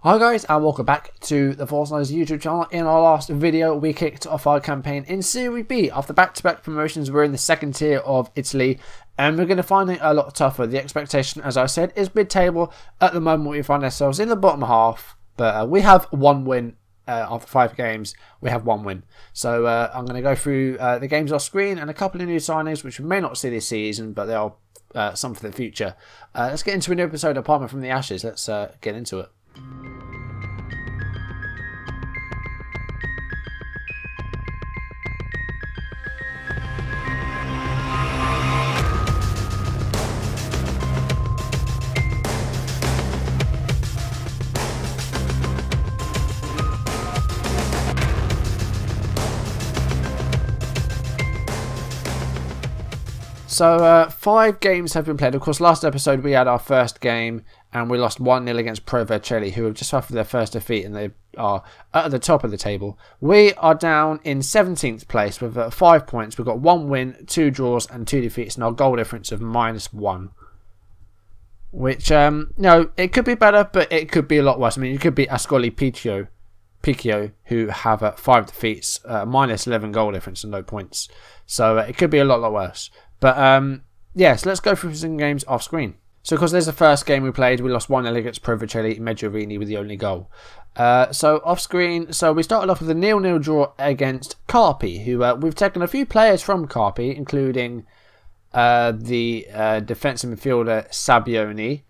Hi guys, and welcome back to the Force9's YouTube channel. In our last video, we kicked off our campaign in Serie B. After back-to-back promotions, we're in the second tier of Italy, and we're going to find it a lot tougher. The expectation, as I said, is mid-table. At the moment, we find ourselves in the bottom half, but we have one win. After 5 games, we have 1 win. So I'm going to go through the games off screen and a couple of new signings, which we may not see this season, but they are some for the future. Let's get into a new episode of Parma from the Ashes. Let's get into it. So 5 games have been played. Of course, last episode we had our first game and we lost 1-0 against Pro Vercelli, who have just suffered their first defeat and they are at the top of the table. We are down in 17th place with 5 points. We've got 1 win, 2 draws and 2 defeats, and our goal difference of -1. Which, no, it could be better, but it could be a lot worse. I mean, you could be Ascoli Picchio, who have 5 defeats, -11 goal difference and no points. So it could be a lot worse. But, yeah, so let's go through some games off screen. So, of course, there's the first game we played. We lost 1-0 against Pro Vercelli in Mediorini with the only goal. So, off screen, so we started off with a 0-0 draw against Carpi, who we've taken a few players from Carpi, including the defensive midfielder Sabioni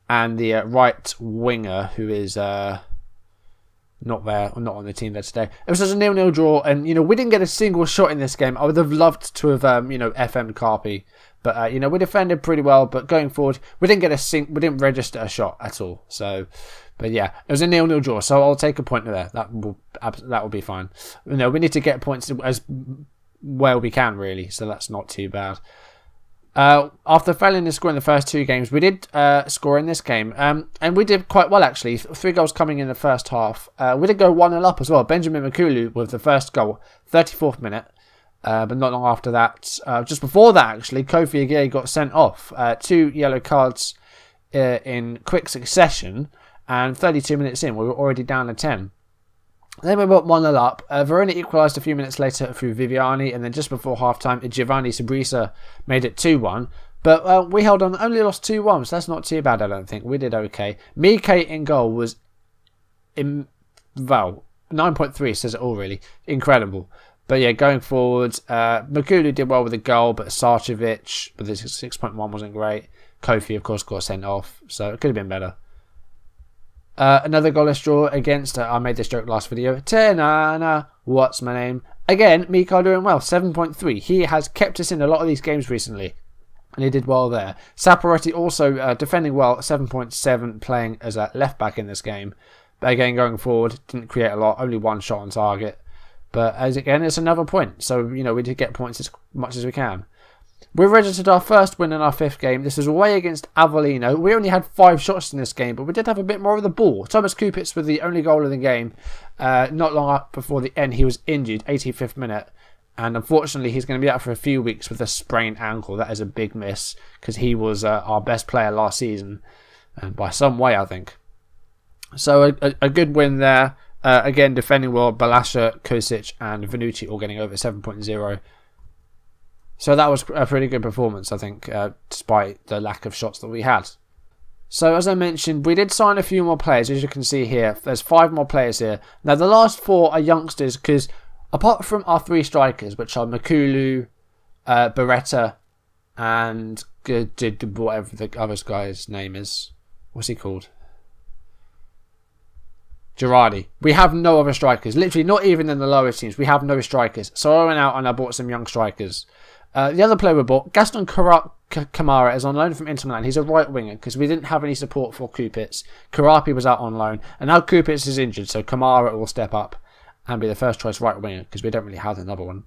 and the right winger, who is not on the team there today. It was just a 0-0 draw, and you know, we didn't get a single shot in this game. I would have loved to have FM'd Carpi, but you know, we defended pretty well. But going forward, we didn't register a shot at all. So, but yeah, it was a 0-0 draw. So I'll take a point there. That will be fine. You know, we need to get points as well we can really. So that's not too bad. After failing to score in the first 2 games, we did score in this game, and we did quite well actually. 3 goals coming in the first half. We did go 1-0 up as well. Benjamin Makulu with the first goal, 34th minute, but not long after that, just before that actually, Kofi Aguirre got sent off. 2 yellow cards in quick succession, and 32 minutes in, we were already down to 10. Then we got 1-0 up. Verona equalised a few minutes later through Viviani, and then just before half-time, Giovanni Sabrisa made it 2-1. But we held on, only lost 2-1, so that's not too bad, I don't think. We did okay. Mike in goal was, 9.3 says it all, really. Incredible. But yeah, going forward, Makulu did well with the goal, but Sarcevic with his 6.1 wasn't great. Kofi, of course, got sent off, so it could have been better. Another goalless draw against, I made this joke last video, Tenana, what's my name? Again, Mika doing well, 7.3. He has kept us in a lot of these games recently, and he did well there. Saporetti also defending well, 7.7, playing as a left-back in this game. But again, going forward, didn't create a lot, only 1 shot on target. But as again, it's another point, so, you know, we did get points as much as we can. We registered our first win in our 5th game. This was away against Avellino. We only had 5 shots in this game, but we did have a bit more of the ball. Thomas Kupitz with the only goal of the game. Not long up before the end, he was injured, 85th minute. And unfortunately, he's going to be out for a few weeks with a sprained ankle. That is a big miss, because he was our best player last season. And by some way, I think. So a good win there. Again, defending well, Balasha, Kosic and Venucci all getting over 7.0. So that was a pretty good performance, I think, despite the lack of shots that we had. So as I mentioned, we did sign a few more players, as you can see here. There's 5 more players here. Now the last 4 are youngsters, because apart from our 3 strikers, which are Makulu, Beretta, and whatever the other guy's name is. What's he called? Girardi. We have no other strikers. Literally, not even in the lowest teams. We have no strikers. So I went out and I bought some young strikers. The other player we bought, Gaston Kamara, is on loan from Inter Milan. He's a right winger because we didn't have any support for Kupitz. Karapi was out on loan, and now Kupitz is injured, so Kamara will step up and be the first choice right winger because we don't really have another one.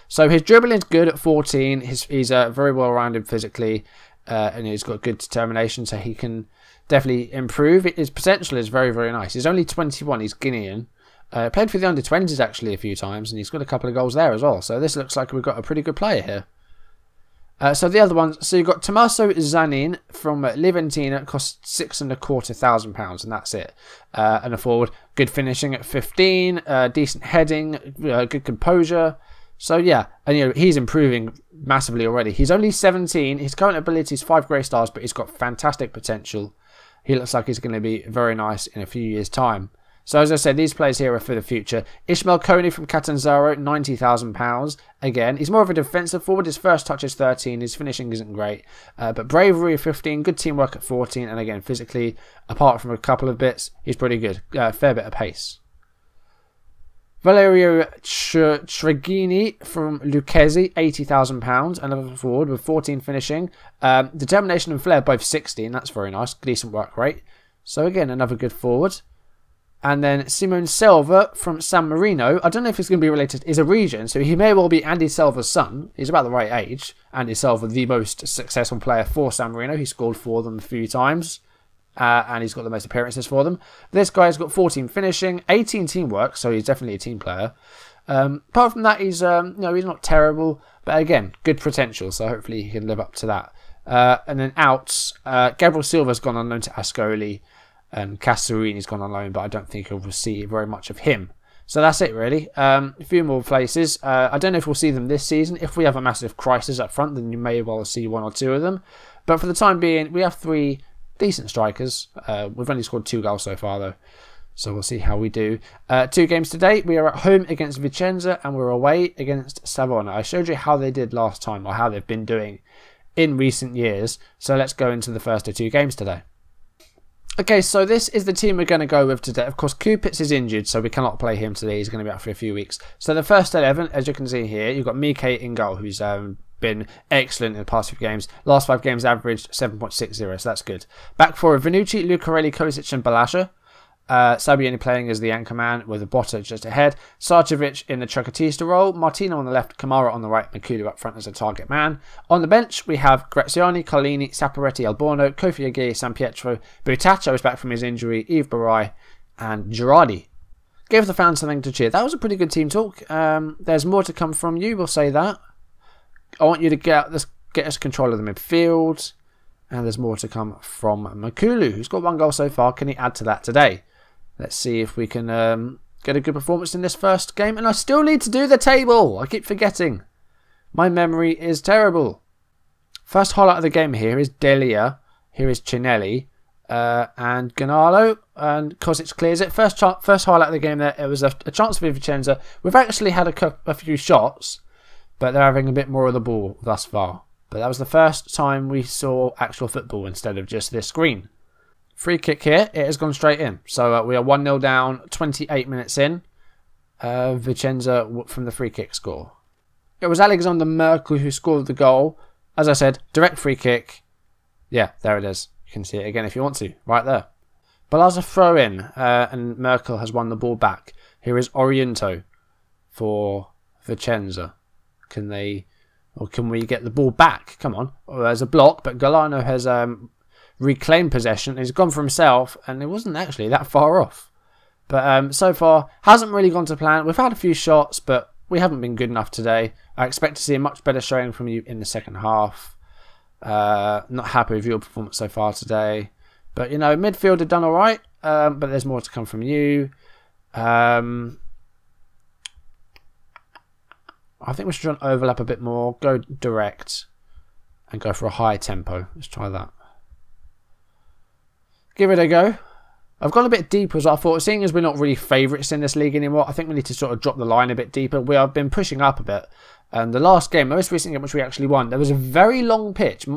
So his dribbling is good at 14. He's very well rounded physically, and he's got good determination, so he can definitely improve. His potential is very, very nice. He's only 21. He's Guinean. Played for the under-20s actually a few times, and he's got a couple of goals there as well. So this looks like we've got a pretty good player here. So the other ones, so you've got Tommaso Zanin from Liventina, costs £6,250, and that's it. And a forward, good finishing at 15, decent heading, good composure. So yeah, and he's improving massively already. He's only 17. His current ability is 5 grey stars, but he's got fantastic potential. He looks like he's going to be very nice in a few years' time. So as I said, these players here are for the future. Ishmael Coney from Catanzaro, £90,000. Again, he's more of a defensive forward. His first touch is 13. His finishing isn't great. But bravery of 15, good teamwork at 14. And again, physically, apart from a couple of bits, he's pretty good. Fair bit of pace. Valerio Treghini from Lucchese, £80,000. Another forward with 14 finishing. Determination and flair, both 16. That's very nice. Decent work rate. So again, another good forward. And then Simone Selva from San Marino. I don't know if it's going to be related. Is a region, so he may well be Andy Selva's son. He's about the right age. Andy Selva, the most successful player for San Marino. He scored for them a few times. And he's got the most appearances for them. This guy's got 14 finishing, 18 teamwork, so he's definitely a team player. Apart from that, he's he's not terrible. But again, good potential, so hopefully he can live up to that. And then outs, Gabriel Silva's gone on loan to Ascoli. And Casarini has gone on loan, but I don't think we'll see very much of him. So that's it, really. A few more places. I don't know if we'll see them this season. If we have a massive crisis up front, then you may well see 1 or 2 of them. But for the time being, we have 3 decent strikers. We've only scored 2 goals so far, though. So we'll see how we do. 2 games today. We are at home against Vicenza, and we're away against Savona. I showed you how they did last time, or how they've been doing in recent years. So let's go into the first of 2 games today. Okay, so this is the team we're going to go with today. Of course, Kupitz is injured, so we cannot play him today. He's going to be out for a few weeks. So the first 11, as you can see here, you've got Mike in goal, who's been excellent in the past few games. Last 5 games averaged 7.60, so that's good. Back 4, Venucci, Lucarelli, Kosic and Balasha. Sabiani playing as the anchor man with a Botta just ahead. Sarcevic in the Chocotista role. Martino on the left, Kamara on the right, Makulu up front as a target man. On the bench, we have Graziani, Carlini, Saporetti, Alborno, Kofi Agui, San Pietro. Butaccio is back from his injury, Yves Barai and Girardi. Give the fans something to cheer. That was a pretty good team talk. There's more to come from you, we'll say that. I want you to get us control of the midfield. And there's more to come from Makulu, who's got 1 goal so far. Can he add to that today? Let's see if we can get a good performance in this first game. And I still need to do the table. I keep forgetting. My memory is terrible. First highlight of the game here is Delia. Here is Cinelli. And Ganalo. And Kosic clears it. First highlight of the game there. It was a chance for Vicenza. We've actually had a few shots. But they're having a bit more of the ball thus far. But that was the first time we saw actual football instead of just this screen. Free kick here. It has gone straight in. So we are 1-0 down, 28 minutes in. Vicenza from the free kick score. It was Alexander Merkel who scored the goal. As I said, direct free kick. Yeah, there it is. You can see it again if you want to. Right there. Balaza throw in. And Merkel has won the ball back. Here is Oriento for Vicenza. Can we get the ball back? Come on. Oh, there's a block, but Galano has reclaimed possession. He's gone for himself, and it wasn't actually that far off. But so far, hasn't really gone to plan. We've had a few shots, but we haven't been good enough today. I expect to see a much better showing from you in the second half. Not happy with your performance so far today. But, midfield have done all right, but there's more to come from you. I think we should try and overlap a bit more. Go direct and go for a high tempo. Let's try that. Give it a go. I've gone a bit deeper as I thought. Seeing as we're not really favourites in this league anymore, I think we need to sort of drop the line a bit deeper. We have been pushing up a bit. And the last game, the most recent game which we actually won, there was a very long pitch.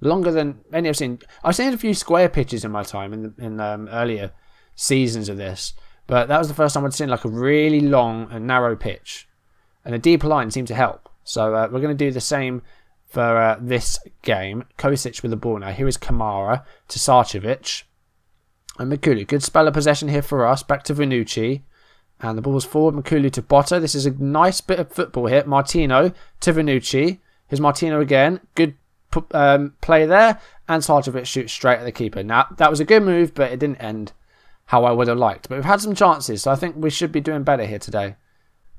Longer than any I've seen. I've seen a few square pitches in my time in earlier seasons of this. But that was the first time I'd seen like a really long and narrow pitch. And a deeper line seemed to help. So we're going to do the same for this game. Kosic with the ball now. Here is Kamara to Sarcevic. And Makulu. Good spell of possession here for us. Back to Venucci. And the ball's forward. Makulu to Botta. This is a nice bit of football here. Martino to Venucci. Here's Martino again. Good play there. And Sarcevic shoots straight at the keeper. Now, that was a good move, but it didn't end how I would have liked. But we've had some chances, so I think we should be doing better here today.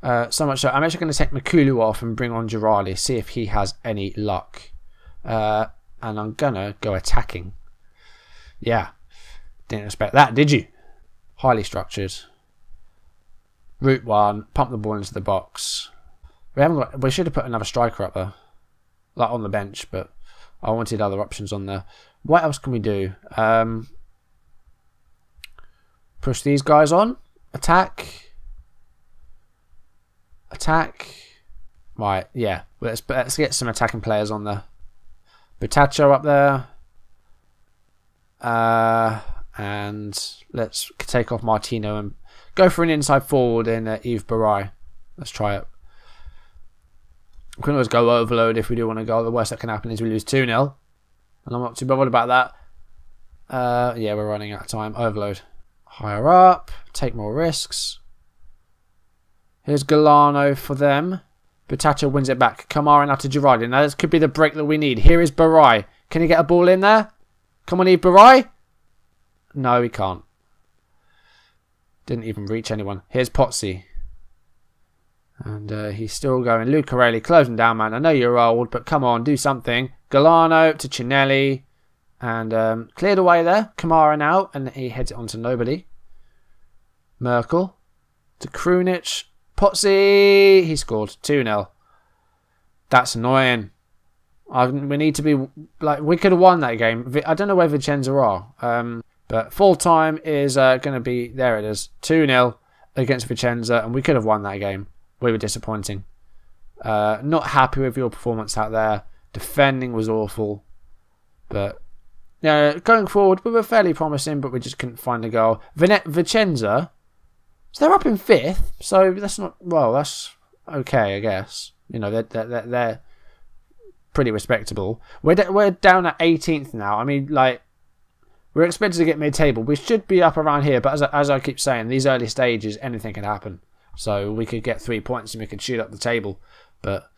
So much so, I'm actually going to take Makulu off and bring on Girardi, see if he has any luck. And I'm going to go attacking. Yeah. Didn't expect that, did you? Highly structured. Route 1, pump the ball into the box. We should have put another striker up there. Like on the bench, but I wanted other options on there. What else can we do? Push these guys on. Attack. Attack. Right, yeah. Let's get some attacking players on there. Butacho up there. And let's take off Martino and go for an inside forward in Yves Barai. Let's try it. We can always go overload if we do want to go. The worst that can happen is we lose 2-0. And I'm not too bothered about that. Yeah, we're running out of time. Overload. Higher up. Take more risks. Here's Galano for them. Butacho wins it back. Kamara now to Girardi. Now this could be the break that we need. Here is Barai. Can he get a ball in there? Come on, Yves Barai. No, he can't. Didn't even reach anyone. Here's Pozzi. And he's still going. Lucarelli, close him down, man. I know you're old, but come on, do something. Galano to Cinelli. And cleared away there. Kamara now. And he heads it on to nobody. Merkel to Krunic. Pozzi. He scored 2-0. That's annoying. We need to be... like, we could have won that game. I don't know where Vicenza are. But full time is going to be... there it is. 2-0 against Vicenza. And we could have won that game. We were disappointing. Not happy with your performance out there. Defending was awful. But yeah, going forward, we were fairly promising, but we just couldn't find a goal. Vicenza, so they're up in 5th. So that's not... well, that's okay, I guess. You know, they're pretty respectable. We're down at 18th now. I mean, like, we're expected to get mid-table. We should be up around here, but as I keep saying, these early stages, anything can happen. So we could get 3 points and we could shoot up the table. But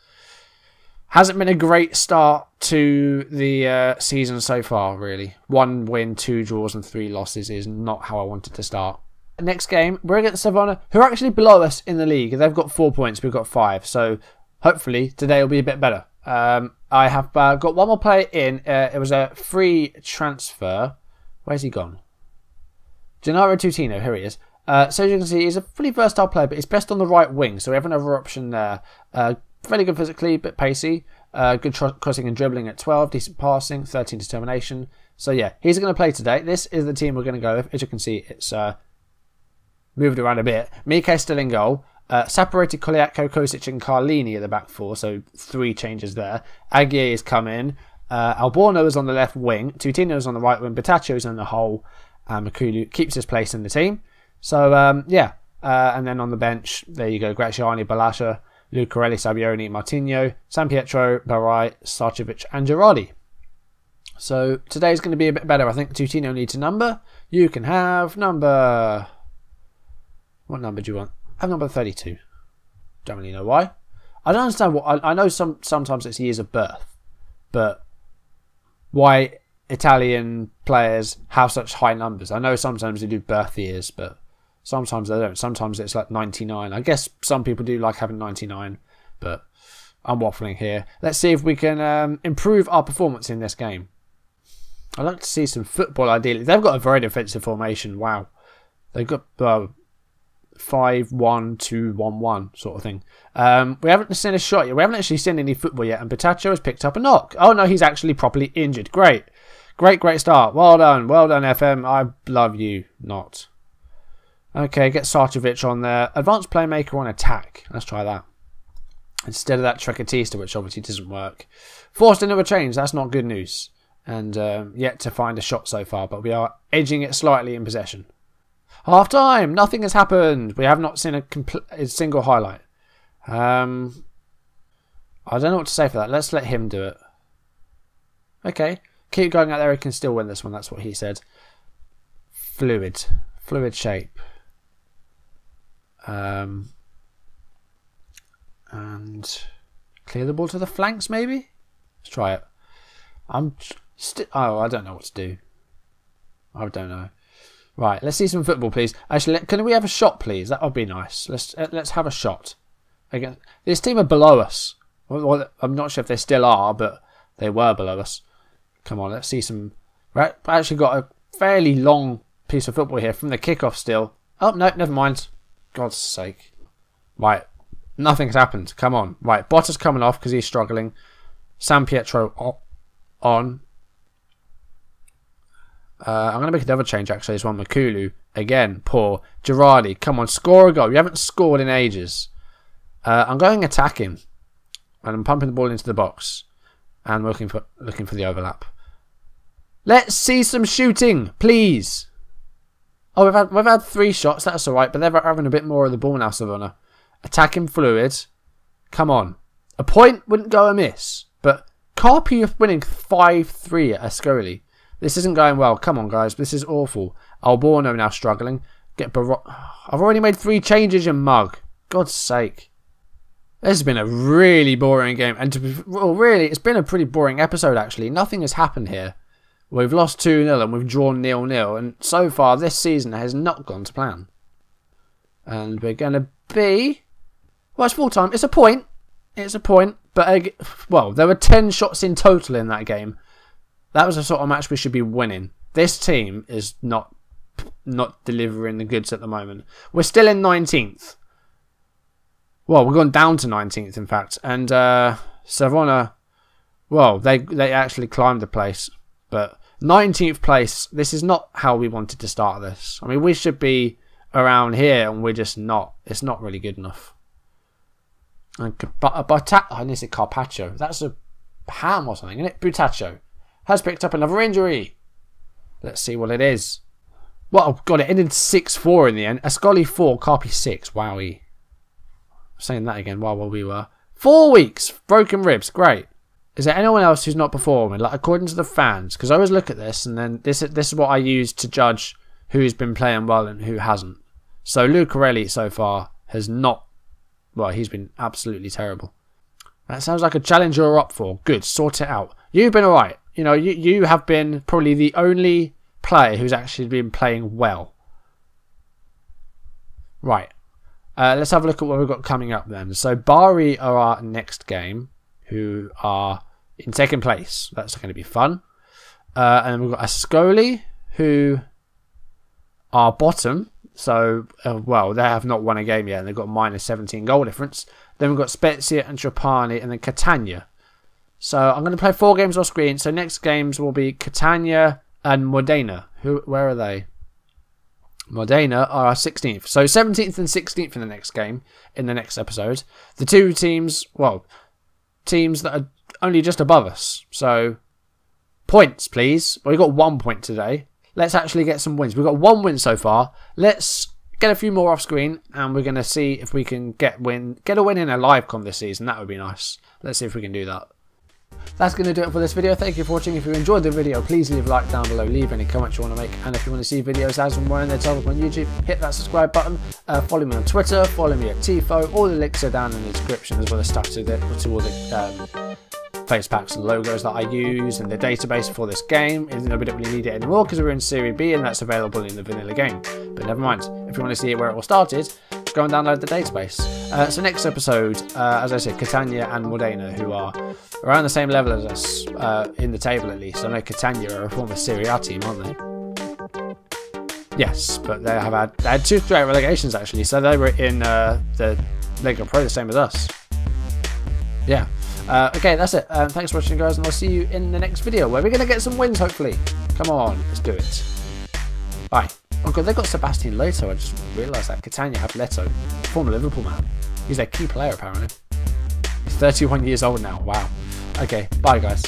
hasn't been a great start to the season so far, really. 1 win, 2 draws and 3 losses is not how I wanted to start. Next game, we're against Savona, who are actually below us in the league. They've got 4 points, we've got 5. So hopefully today will be a bit better. I have got one more player in. It was a free transfer. Where's he gone? Gennaro Tutino, here he is. So as you can see, he's a pretty versatile player, but he's best on the right wing. So we have another option there. Fairly good physically, bit pacey. Good crossing and dribbling at 12. Decent passing, 13 determination. So yeah, he's going to play today. This is the team we're going to go with. As you can see, it's moved around a bit. Mike still in goal. Separated Koliatko, Kosic and Carlini at the back 4. So 3 changes there. Aguirre has come in. Alborno is on the left wing. Tutino is on the right wing. Butacho is in the hole. Makulu keeps his place in the team. So, yeah. And then on the bench, there you go. Graziani, Balasha, Lucarelli, Sabioni, Martino, San Pietro, Barai, Sarcevic and Girardi. So, today's going to be a bit better. I think Tutino needs a number. You can have number... what number do you want? Have number 32. Don't really know why. I don't understand what... I know sometimes it's years of birth. But why Italian players have such high numbers? I know sometimes they do birth years, but... sometimes they don't. Sometimes it's like 99. I guess some people do like having 99, but I'm waffling here. Let's see if we can improve our performance in this game. I'd like to see some football, ideally. They've got a very defensive formation. Wow. They've got 5-1-2-1-1 sort of thing. We haven't seen a shot yet. We haven't actually seen any football yet, and Butacho has picked up a knock. Oh, no, he's actually properly injured. Great. Great start. Well done. Well done, FM. I love you. Not. Okay, get Sarcevic on there. Advanced playmaker on attack. Let's try that. Instead of that Trecatista, which obviously doesn't work. Forced into a change. That's not good news. And yet to find a shot so far. But we are edging it slightly in possession. Half time. Nothing has happened. We have not seen a single highlight. I don't know what to say for that. Let's let him do it. Okay. Keep going out there. He can still win this one. That's what he said. Fluid shape. And clear the ball to the flanks, maybe? Let's try it. I don't know what to do. I don't know. Right, let's see some football, please. Actually, can we have a shot, please? That would be nice. Let's have a shot. against this team are below us. Well, I'm not sure if they still are, but they were below us. Come on, let's see some. Right, I actually got a fairly long piece of football here from the kickoff still. Oh, no, never mind. God's sake. Right, nothing's happened. Come on. Right, Bottas coming off because he's struggling. San Pietro on. I'm going to make another change, actually. This one, Makulu. Again, poor. Girardi, come on, score a goal. You haven't scored in ages. I'm going attacking. And I'm pumping the ball into the box. And looking for the overlap. Let's see some shooting, please. Oh, we've had 3 shots. That's all right. But they're having a bit more of the ball now, Savona. Attacking fluid. Come on. A point wouldn't go amiss. But Carpi are winning 5-3 at Ascoli. This isn't going well. Come on, guys. This is awful. Alborno now struggling. I've already made 3 changes, you mug. God's sake. This has been a really boring game. And well, really, it's been a pretty boring episode, actually. Nothing has happened here. We've lost 2-0 and we've drawn 0-0. And so far, this season has not gone to plan. And we're going to be... Well, it's full time. It's a point. It's a point. But, well, there were 10 shots in total in that game. That was the sort of match we should be winning. This team is not delivering the goods at the moment. We're still in 19th. Well, we've gone down to 19th, in fact. And Savona, well, they actually climbed the place. But 19th place, this is not how we wanted to start this. I mean, we should be around here, and we're just not. It's not really good enough. And I need to say Carpaccio. That's a ham or something, isn't it? Butaccio has picked up another injury. Let's see what it is. Well, God, it ended 6-4 in the end. Ascoli 4, Carpi 6. Wowie. I'm saying that again while we were. 4 weeks. Broken ribs. Great. Is there anyone else who's not performing? Like, according to the fans. Because I always look at this, and then this is what I use to judge who's been playing well and who hasn't. So Lucarelli so far has not... Well, he's been absolutely terrible. That sounds like a challenge you're up for. Good. Sort it out. You've been alright. You know, you have been probably the only player who's actually been playing well. Right. Let's have a look at what we've got coming up then. So Bari are our next game, who are in 2nd place. That's going to be fun. And then we've got Ascoli, who are bottom. So, well, they have not won a game yet, and they've got minus 17 goal difference. Then we've got Spezia and Trapani, and then Catania. So I'm going to play 4 games off screen. So next games will be Catania and Modena. Where are they? Modena are our 16th. So 17th and 16th in the next game, in the next episode. The 2 teams, well, teams that are only just above us. So points, please. Well, we got 1 point today. Let's actually get some wins. We've got 1 win so far. Let's get a few more off screen, and we're going to see if we can get a win in a live com this season. That would be nice. Let's see if we can do that. That's going to do it for this video. Thank you for watching. If you enjoyed the video, please leave a like down below, leave any comments you want to make, and if you want to see videos as and when they're told on YouTube, hit that subscribe button. Follow me on Twitter, follow me at Tifo. All the links are down in the description, as well as stuff to all the face packs and logos that I use and the database for this game. Even though we don't really need it anymore because we're in Serie B and that's available in the vanilla game. But never mind. If you want to see where it all started, go and download the database. So next episode, as I said, Catania and Modena, who are around the same level as us, in the table at least. I know Catania are a former Serie A team, aren't they? Yes, but they had 2 straight relegations actually, so they were in the Lega Pro, the same as us. Yeah. Okay, that's it. Thanks for watching, guys, and I'll see you in the next video where we're going to get some wins, hopefully. Come on, let's do it. Bye. Oh god, they've got Sebastian Leto. I just realised that. Catania have Leto, former Liverpool man. He's their key player, apparently. He's 31 years old now. Wow. Okay, bye, guys.